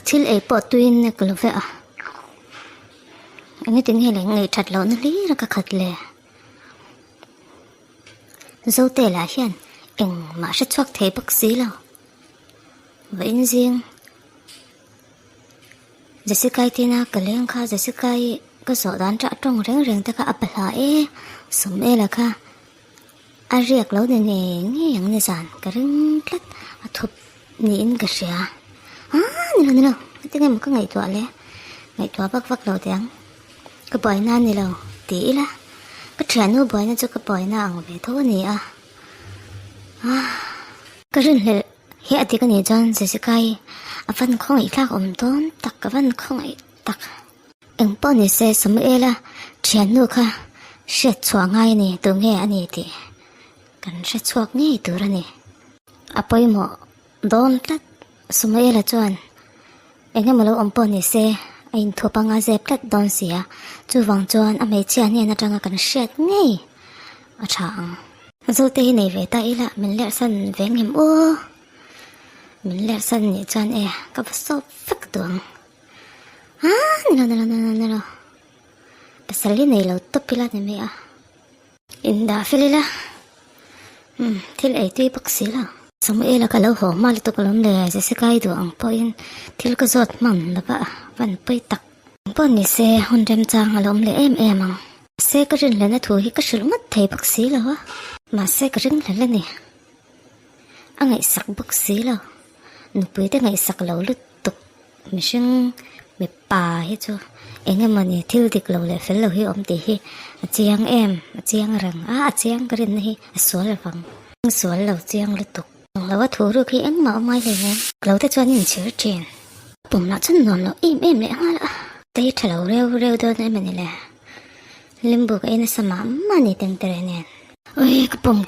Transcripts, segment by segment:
thil Ep-8 tuin cái love à anh ấy tiếng là ngày chặt lỗ nó lý ra các khật lệ dâu tê là hiền anh mà rất thoát thế bác sĩ lâu vậy riêng Jasscia thì na cái lên kha Jasscia cái sổ đàn trả trong rèn ta cả áp lại sớm là kha à riêng lâu này nghe những này sản cái rừng lát thụp nhìn cái gì à nè tiếng em có ngày tuổi lẽ ngày tuổi vác lâu tiếng cái bòi nan này lâu tí là cái chuyện nó bòi nó cho cái bòi nàng về thôi nè cái rừng này hiện thì cái này chọn Jasscia vẫn không ai khác tôn tắc vẫn không ai tắc em bảo này sẽ sớm là chuyện nó kha sẽ xóa ngay nè từ nghe anh ấy thì cần sẽ xóa ngay từ ra nè bây mà đón tắt sớm là chọn em mà lâu ông bảo này sẽ anh thua bằng ai dẹp tắt đón xía chú vàng chọn anh ấy chia nè nó chẳng cần sẽ ngay chẳng rồi thế này về tay là mình lẽ sân về nghiệm ô mình lẽ sân nhỉ chọn các bạn số phức tưởng nè pasal ini lo top pilat ni mea inda filila thil ai tui paksi la samai la kalau ho mal to kalom le Jasscia do ang point thil ka zot man la ba van pai tak pon ni se hon rem chang alom le em ang se ka rin le na thu hi ka sul mat thei paksi la wa ma se ka rin le ni angai sak paksi la nu pui te ngai sak lo lut tuk mi sing mi pa hi chu anh mà nè thiêu thịt lâu lại phải lâu hi om tì hi chiang em chiang răng chiang cái này hi số là vắng số lâu chiang liên tục lâu thú rồi khi anh mở mai thì nè lâu tới cho nhìn chữ chuyện bụng nó chân ngon nó im lại ha tay thở lâu rêu đâu này mình nè lim buộc anh sao mà nè tiếng trời nè ôi cái bụng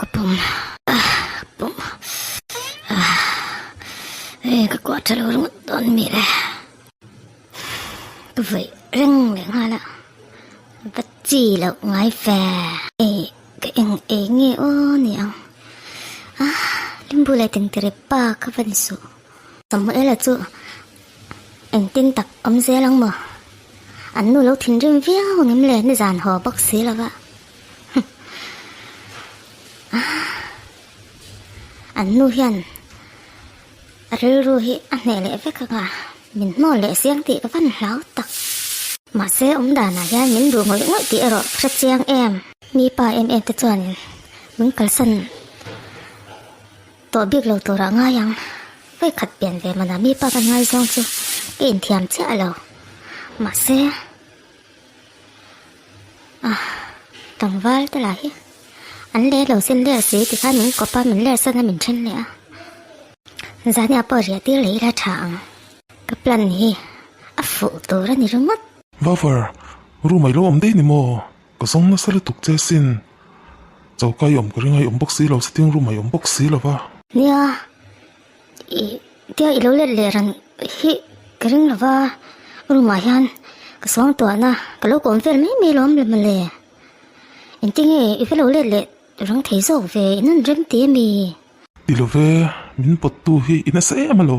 cái quả thở lâu một tuần mì này vậy răng lại hoa lạ vật gì là ngay về cái anh nghe ô nè limbu lại từng tề ba các vấn số sớm ấy là chú anh tin tặc ấm dễ lắm mà anh nuôi lâu thìn rừng véo ngắm lên để dàn họ bác sĩ là vậy anh nuôi hiền rồi anh này lại với các mình mò lệ xiang tị cái văn láo tặc mà xe ông đàn là ra mình đủ ngồi ngồi tị rồi rất xiang em mi pa em tới chuẩn mình cả sân tổ biết lâu tổ ra ngay yang với khát biển về mà là mi pa văn ngay xong chứ cái thiam chả lâu mà xe tầng vai tới lại anh lẽ lâu xin lẽ gì thì khác mình có pa mình lẽ sân là mình chân lẽ giá nhà bỏ rẻ tiêu lấy ra chẳng cái plan hi phụ tôi ra ni rồi mất Vavar rumai lo om dei ni mo ko song na sale tuk che sin chau kai om ko ringai om boxi lo siting rumai om boxi lo wa nia tia ilo le ran hi kring lo wa rumai han ka song to na ka lo kom fel mi lom le male en tinge I fel le rang thei zo ve nan rem ti mi ti lo ve min pot tu hi ina se ma lo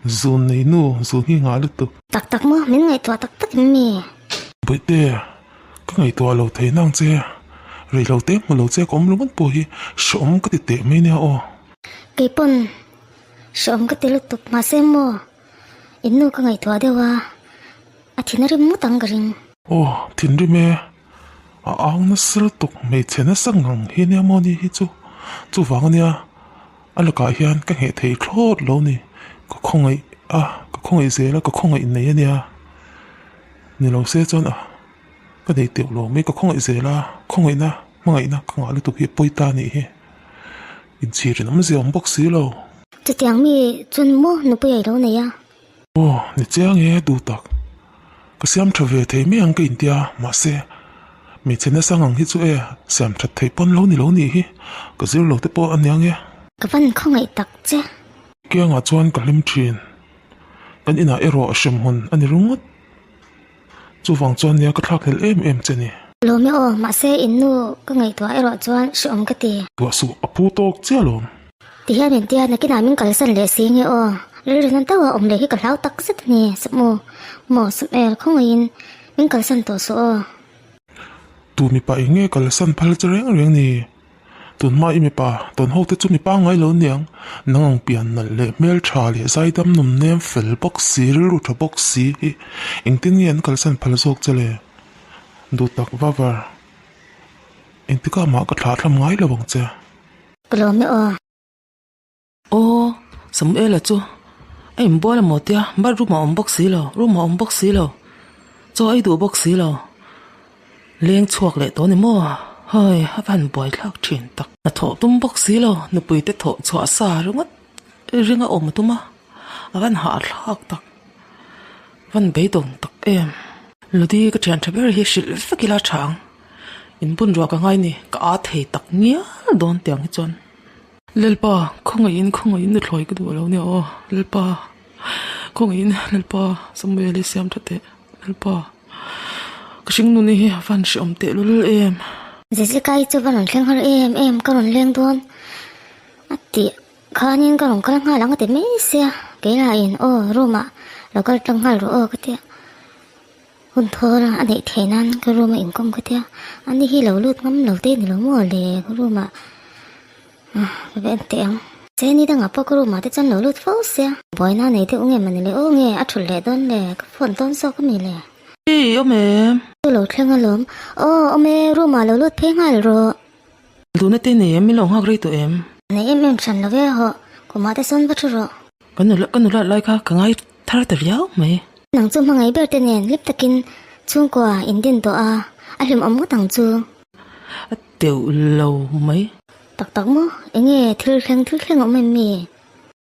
zone nei nu zo hi nga lu tu tak mo min ngai to tak mi bai te ka ngai to lo thei nang che rei lo te mo lo che kom lu man po hi som ka ti te me ne o ke pon som ka te lu tu ma se mo innu ka ngai to de wa athina ri mu tang garing o thin ri me ang na sel tuk me chena sangang hi ne mo ni hi chu wang nia ala ka hian ka he thei thlot lo ni có không ấy dễ là có không ấy này nha nhìn lâu xe cho cái này tiểu lộ mấy có không ấy dễ là không ấy na mà ấy na không ai tục hiệp bôi ta này in chỉ rồi nắm gì ông bác sĩ lâu chỉ tiếng mi chun mô nó bây giờ này à nè chơi nghe đủ tắc cái xem trở về thấy mấy anh cái India mà xe mấy trên nó sang hàng hết chỗ xem thật thấy pon lâu nè cái gì lâu tới po anh nghe cái văn không ấy tắc chứ kia ngã chuan ka lim thin kan ina ero asham hun ani rungot chu wang chuan nia ka thlak hel em cheni lo me o ma se innu ka ngai to ero chuan shom ka ti to su apu tok chelom ti hian in tia na kina min kal san le si nge o rồi nó tao ông lấy cái lão tắc rất nè sắp mò sắp không yên mình cần sân tổ số tu mi pa nghe cái là sân phal chơi riêng nè tuần mai mi pa tuần hậu tết chú mi pa ngay lớn niang nang pian nal le mel cha le sai dam num nem fel boxi lu tha boxi eng tin yen kal san phal zok chale du tak wavar eng tika ma ka thla tham ngai lo bang che kalo me ô sắm ê là chú em bố là một tia bắt rút mà ông bốc xí lo cho ấy đủ bốc xí lo liên chuộc lại tối này mua hơi hấp hành bồi lạc chuyển tắc là thổ tung bốc xí lo nó bùi tết thổ xóa xa rồi mất riêng ở ôm mà tung mà văn hạ lạc tắc văn bế đồng tắc em Lody cái chuyện thay đổi sự phát kỳ la chẳng in bún rùa cái ngay nè cả thầy tắc nhớ đón tiếng hết trơn lel pa không ai in được lôi cái đồ lâu nè ô lel pa không ai in lel pa xong rồi lấy xem thật đấy lel pa cái sinh nụ này van sự ôm tệ luôn em Jasscia cho bạn khen hơn em có lần lên tuôn thì khá nhiên có lần có lần hai lần có thể mấy xe cái là in Roma rồi có lần hai rồi cái tiệt hôn thơ là anh ấy thế nan cái Roma in công cái tiệt anh đi hi lâu lút ngắm lâu tên thì lâu mua lề cái Roma cái bên tiếng xe ni đang ngập cái Roma thì chân lâu lút phô xe bởi nó này thì ông nghe mình lại nghe ăn chuột lệ đơn lệ cái phần tôn sau cái mình lệ ê ông em tôi lâu khen hơn lắm ông em Roma lâu lút phê ngay rồi tụi nó tên này em mới lòng học rồi tụi em này em chẳng là về họ của mà tại sao bắt rồi cái nó là lại cả ngay thà tự giáo mày nang chu mangai ber te nen lip takin chung kwa indin to alim amu tang chu tiểu lâu mấy tak tak mo enge thil kheng om mi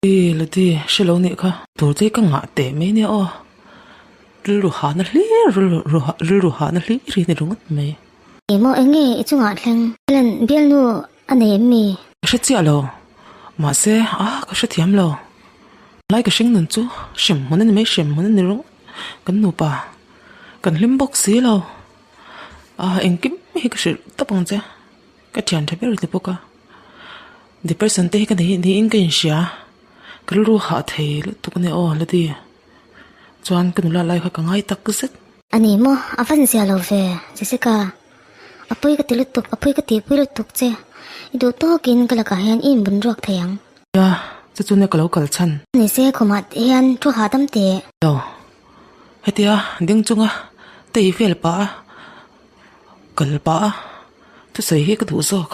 ê là đi sẽ lâu nè cả tụi tôi cái ngã tệ mấy nè ô rồi hà nó lý rồi hà nó lý rồi nè đúng không mày emo enge chunga kheng len bial nu ane mi sẽ chia lâu mà sẽ cái sẽ thiam lâu lại cái sinh nền chú xem món này mấy xem món này đúng cái nụ bà cần lim bốc xí lâu anh kiếm mấy cái sự tập bằng chứ cái chuyện thay đổi thì bốc the person thế cái này thì anh cái gì cái lu hạ thì tụi cái này là đi choan cái nụ lại cái ngay tắc cái gì ani mo afan sia lo ve Jasscia apoi ka tilutuk apoi ka tipuilutuk che idu to kin kala ka hian in bun rok theyang ya cho chú này cái lâu cái chân ni se khomat hian thu ha tam te đâu hết tia tiếng chung tây phía ba cái ba tôi thấy hết cái thủ sọc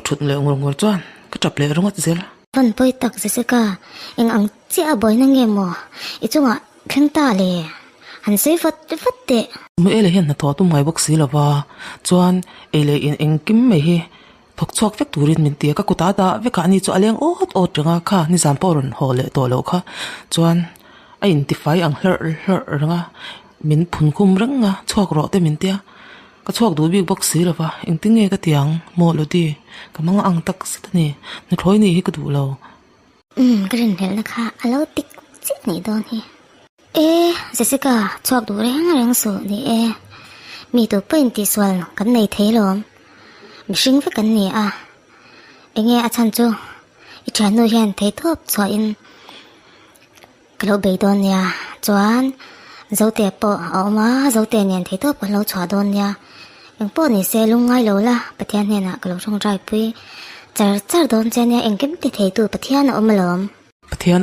chuột lệ ngồi choan cái chập lệ rong gì van poi tak Jasscia eng ang chia boy na nge mo ichunga kheng ta le han se fat te mới là hiện là thọ tụi mày bốc xí là va choan là in kim mày hi thọc chuak vek turin min tia ka kuta da ve ka ni chu aleng ot ranga kha ni zam poron hole to lo kha chuan a identify ang hler ranga min phun khum ranga chuak ro te min tia ka chuak du big box si lova eng tinge ka tiang mo lo di ka manga ang tak sitani ni thloi ni hi ka du lo green hel na kha alo tik chit ni don hi Jasscia chuak du reng su ni mi tu pain ti swal kan nei theilom mi sing ve kan ni enge a chan chu I chan no hian thei thop chwa in kalo be don ya chuan zote po oma zote nian thei thop lo chwa don ya eng po ni se lungai lo la pathian hena kalo rong rai pui char don chen ya eng kim ti thei tu pathian om lom pathian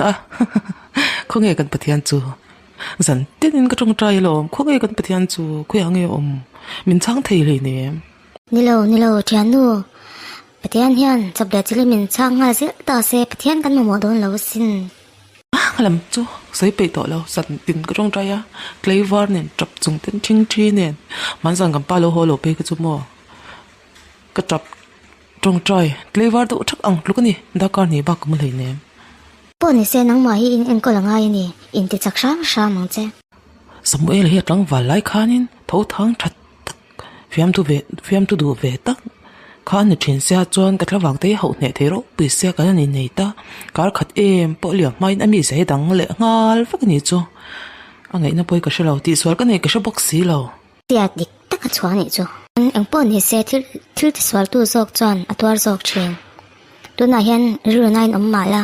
không nghe kan pathian chu zan tin ka rong rai lo không nghe kan pathian chu khu yang e om min chang thei le ne nilo thian nu pathian hian chabda chile min chang nga zel ta se pathian kan mo don lo sin làm chú giấy bể tỏ lâu giật tiền cái trong trai á flavor nè chập dùng tên chinh chi nè mắn rằng cầm ba lô hồ lô bê cái chú mò cái chập trong trai flavor tụ chắc ăn lúc này đã còn nhỉ bác cũng lấy nè po ni se nang ma hi in ko la ngai ni in ti chak sam mang che sắm ấy là hiện trắng và lái khanin thấu thắng thật phim tu đủ về tắc khan ni thin sia chuan ka thlawang te ho ne thero pi sia ka ni nei ta kar khat em po lia mai na mi se dang le ngal vak ni chu angai na poi ka shalo ti swal ka nei ka shabok si lo tia dik tak chwa ni chu ang po ni se thil ti swal tu zok chuan atwar zok chen tu na hian ru nain om ma la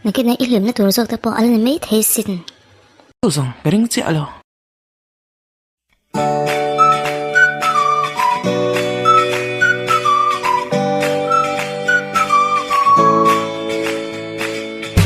Nakina ilim na turzok ta po alam na may thaysin. Tu zong bering chia lo.